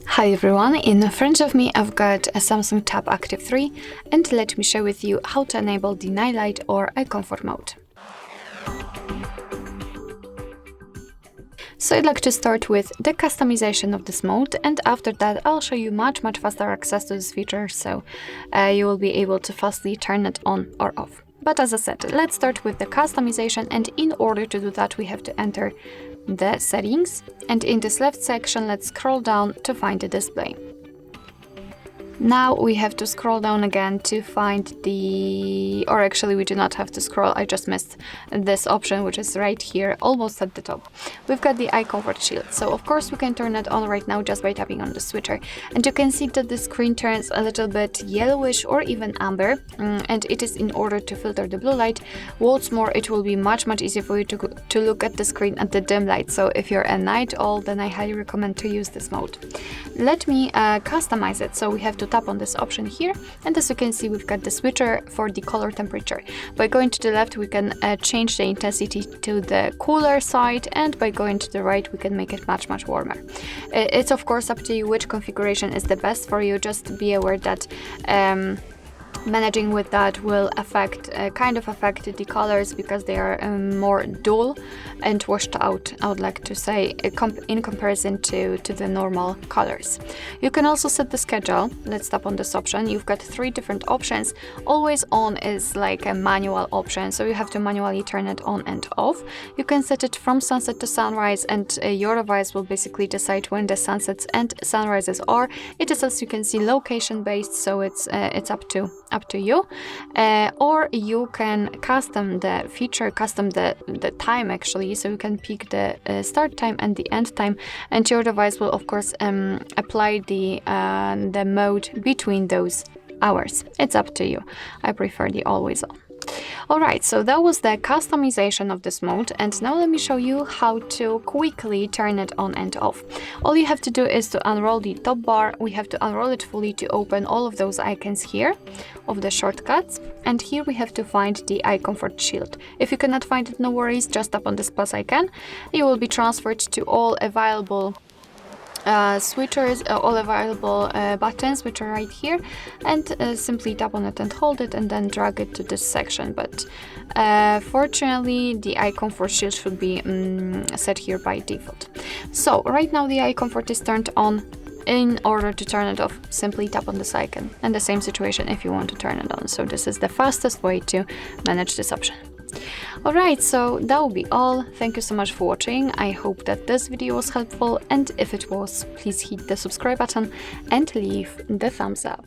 Hi everyone, in front of me I've got a Samsung Tab Active 3 and let me share with you how to enable the night light or eye comfort mode. So I'd like to start with the customization of this mode, and after that I'll show you much faster access to this feature, so you will be able to fastly turn it on or off. But as I said, let's start with the customization, and in order to do that we have to enter the settings, and in this left section let's scroll down to find the display. Now we have to scroll down again to find or actually we do not have to scroll, I just missed this option, which is right here, almost at the top. We've got the eye comfort shield, so of course we can turn it on right now just by tapping on the switcher. And you can see that the screen turns a little bit yellowish or even amber, and it is in order to filter the blue light. What's more, it will be much easier for you to look at the screen at the dim light, so if you're a night owl, then I highly recommend to use this mode. Let me customize it, so we have to tap on this option here, and as you can see we've got the switcher for the color temperature. By going to the left we can change the intensity to the cooler side, and by going to the right we can make it much warmer. It's of course up to you which configuration is the best for you. Just be aware that managing with that will affect the colors, because they are more dull and washed out, I would like to say, in comparison to the normal colors. You can also set the schedule. Let's tap on this option. You've got 3 different options. Always on is like a manual option, so you have to manually turn it on and off. You can set it from sunset to sunrise, and your device will basically decide when the sunsets and sunrises are. It is, as you can see, location based, so it's up to you, or you can custom the feature, the time actually, so you can pick the start time and the end time, and your device will of course apply the mode between those hours. It's up to you. I prefer the always on. Alright, so that was the customization of this mode, and now let me show you how to quickly turn it on and off. All you have to do is to unroll the top bar. We have to unroll it fully to open all of those icons here of the shortcuts, and here we have to find the eye comfort shield. If you cannot find it, no worries, just tap on this plus icon. You will be transferred to all available switchers, all available buttons, which are right here, and simply tap on it and hold it and then drag it to this section. But fortunately the eye comfort shield should be set here by default. So right now the eye comfort is turned on. In order to turn it off, simply tap on this icon, and the same situation if you want to turn it on. So this is the fastest way to manage this option. Alright, so that will be all. Thank you so much for watching. I hope that this video was helpful, and if it was, please hit the subscribe button and leave the thumbs up.